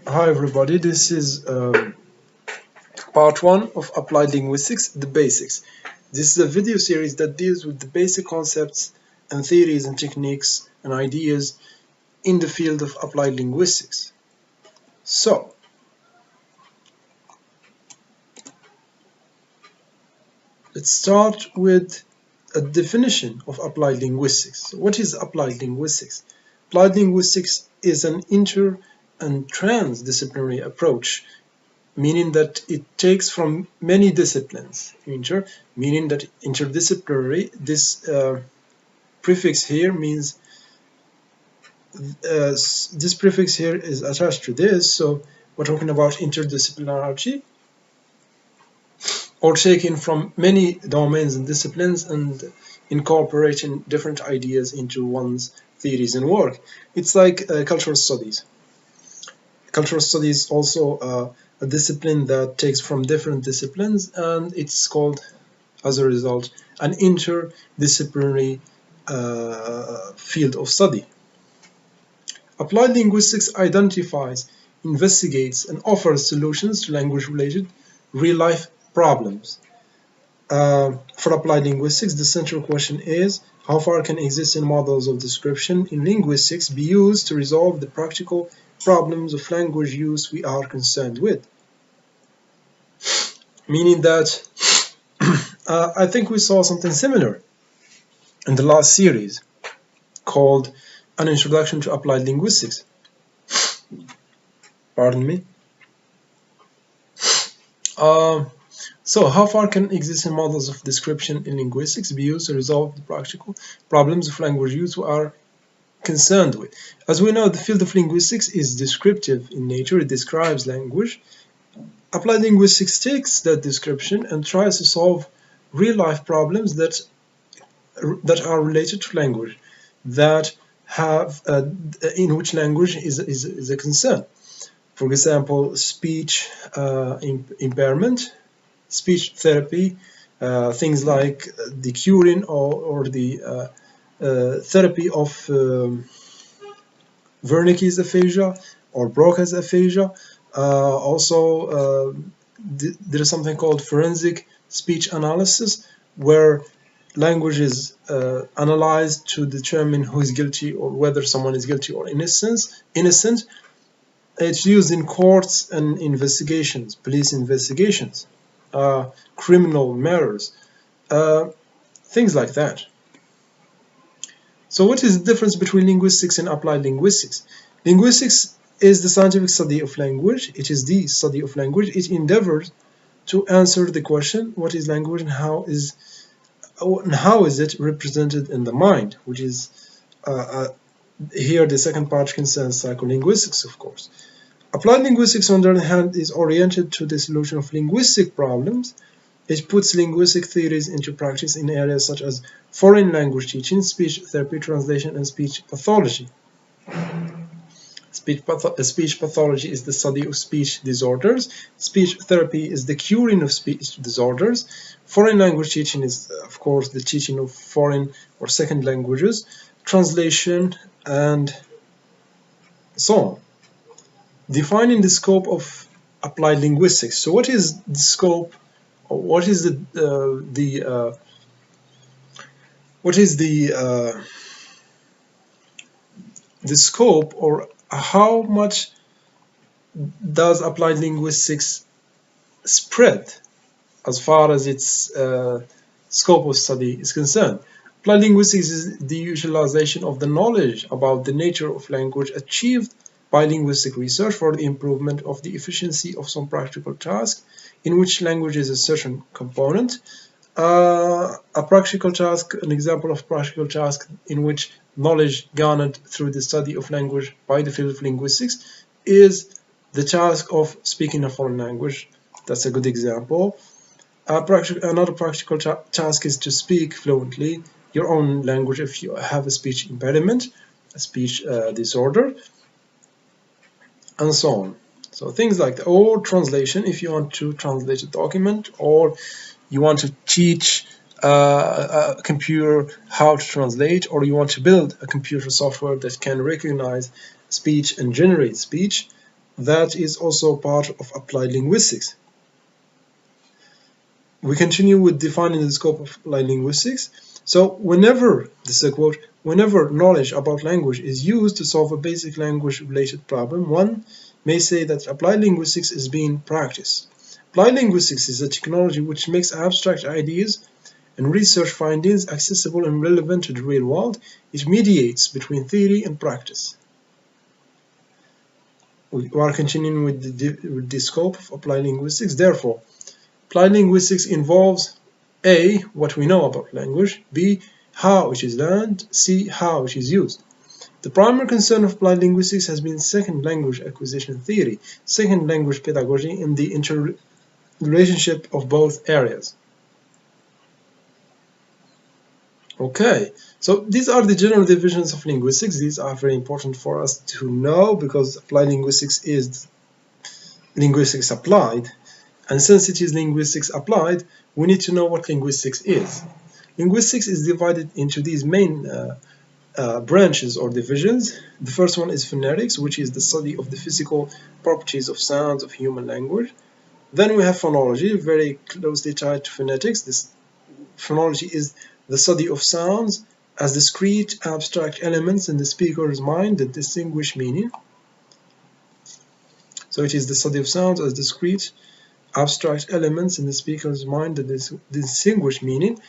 Hi everybody, this is part 1 of Applied Linguistics, the basics. This is a video series that deals with the basic concepts and theories and techniques and ideas in the field of applied linguistics. So, let's start with a definition of applied linguistics. So what is applied linguistics? Applied linguistics is an inter- and transdisciplinary approach, meaning that it takes from many disciplines. Meaning that interdisciplinary, this prefix here means this prefix here is attached to this, so we're talking about interdisciplinarity, or taking from many domains and disciplines and incorporating different ideas into one's theories and work. It's like cultural studies. Cultural studies is also a discipline that takes from different disciplines, and it's called, as a result, an interdisciplinary field of study. Applied linguistics identifies, investigates, and offers solutions to language-related real-life problems. For applied linguistics, the central question is, how far can existing models of description in linguistics be used to resolve the practical problems of language use we are concerned with? Meaning that I think we saw something similar in the last series called An Introduction to Applied Linguistics. Pardon me. So how far can existing models of description in linguistics be used to resolve the practical problems of language use we are concerned with? As we know, the field of linguistics is descriptive in nature. It describes language. Applied linguistics takes that description and tries to solve real-life problems that are related to language, that have in which language is a concern. For example, speech impairment, speech therapy, things like the curing or the therapy of Wernicke's aphasia or Broca's aphasia. Also, there is something called forensic speech analysis, where language is analyzed to determine who is guilty or whether someone is guilty or innocent. It's used in courts and investigations, police investigations, criminal matters, things like that. So what is the difference between linguistics and applied linguistics? Linguistics is the scientific study of language. It is the study of language. It endeavors to answer the question, what is language and how is it represented in the mind, which is here the second part concerns psycholinguistics, of course. Applied linguistics, on the other hand, is oriented to the solution of linguistic problems. It puts linguistic theories into practice in areas such as foreign language teaching, speech therapy, translation, and speech pathology. Speech pathology is the study of speech disorders. Speech therapy is the curing of speech disorders. Foreign language teaching is, of course, the teaching of foreign or second languages, translation, and so on. Defining the scope of applied linguistics. So what is the scope, or what is the scope, or how much does applied linguistics spread as far as its scope of study is concerned? Applied linguistics is the utilization of the knowledge about the nature of language achieved by linguistic research for the improvement of the efficiency of some practical task in which language is a certain component. A practical task, an example of practical task in which knowledge garnered through the study of language by the field of linguistics is the task of speaking a foreign language. That's a good example. Another practical task is to speak fluently your own language if you have a speech impediment, a speech disorder, and so on. So things like that. Or translation, if you want to translate a document, or you want to teach a computer how to translate, or you want to build a computer software that can recognize speech and generate speech. that is also part of applied linguistics. We continue with defining the scope of applied linguistics. So whenever, this is a quote, whenever knowledge about language is used to solve a basic language-related problem, one may say that applied linguistics is being practiced. Applied linguistics is a technology which makes abstract ideas and research findings accessible and relevant to the real world. It mediates between theory and practice. We are continuing with the scope of applied linguistics. Therefore, applied linguistics involves A. What we know about language, B. How it is learned, C. How it is used. The primary concern of applied linguistics has been second language acquisition theory, second language pedagogy, and the interrelationship of both areas. Okay, so these are the general divisions of linguistics. These are very important for us to know because applied linguistics is linguistics applied. And since it is linguistics applied, we need to know what linguistics is. Linguistics is divided into these main branches or divisions. The first one is phonetics, which is the study of the physical properties of sounds of human language. Then we have phonology, very closely tied to phonetics. This phonology is the study of sounds as discrete abstract elements in the speaker's mind that distinguish meaning. So it is the study of sounds as discrete abstract elements in the speaker's mind that distinguish meaning.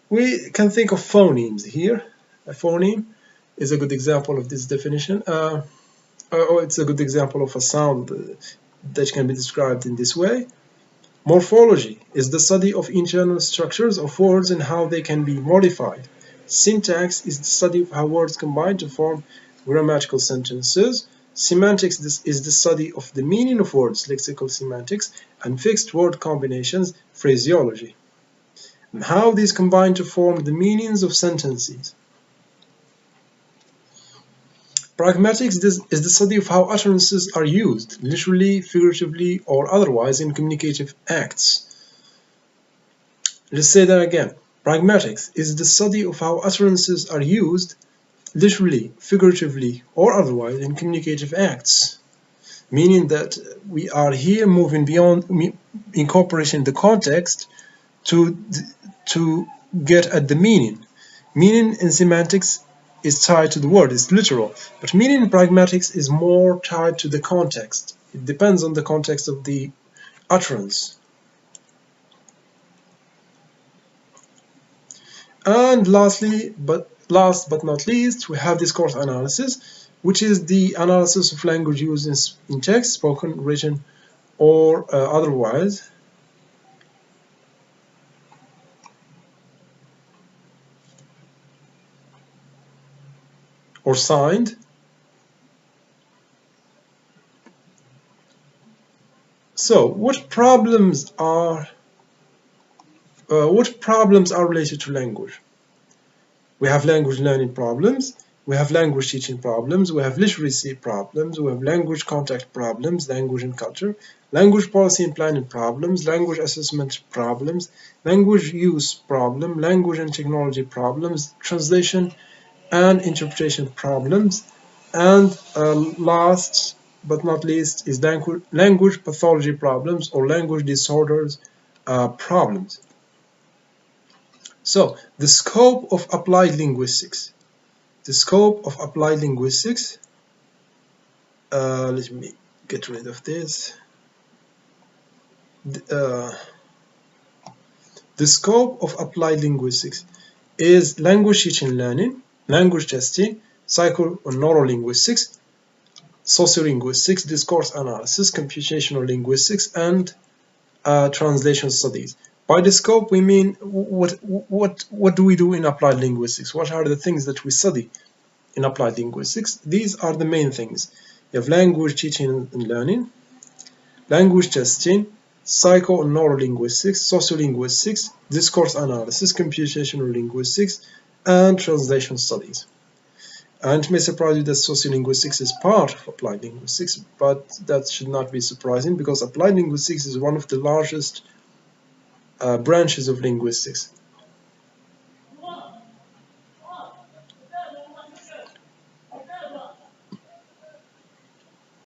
We can think of phonemes here. A phoneme is a good example of this definition. It's a good example of a sound that can be described in this way. Morphology is the study of internal structures of words and how they can be modified. Syntax is the study of how words combine to form grammatical sentences. Semantics is the study of the meaning of words, lexical semantics, and fixed word combinations, phraseology, and how these combine to form the meanings of sentences. Pragmatics is the study of how utterances are used, literally, figuratively, or otherwise in communicative acts. Let's say that again. Pragmatics is the study of how utterances are used, literally, figuratively, or otherwise in communicative acts, meaning that we are here moving beyond incorporating the context to get at the meaning. Meaning in semantics is tied to the word, it's literal, but meaning in pragmatics is more tied to the context. It depends on the context of the utterance. And last but not least, we have discourse analysis, which is the analysis of language used in text, spoken, written, or otherwise. Or signed. So, what problems are related to language? We have language learning problems, we have language teaching problems, we have literacy problems, we have language contact problems, language and culture, language policy and planning problems, language assessment problems, language use problem, language and technology problems, translation and interpretation problems, and last but not least is language pathology problems or language disorders problems. So, the scope of applied linguistics. The scope of applied linguistics, let me get rid of this. The scope of applied linguistics is language teaching and learning, language testing, psycho or neurolinguistics, sociolinguistics, discourse analysis, computational linguistics, and translation studies. By the scope, we mean what do we do in applied linguistics? What are the things that we study in applied linguistics? These are the main things. You have language teaching and learning, language testing, psycho and neurolinguistics, sociolinguistics, discourse analysis, computational linguistics, and translation studies. And it may surprise you that sociolinguistics is part of applied linguistics, but that should not be surprising because applied linguistics is one of the largest branches of linguistics.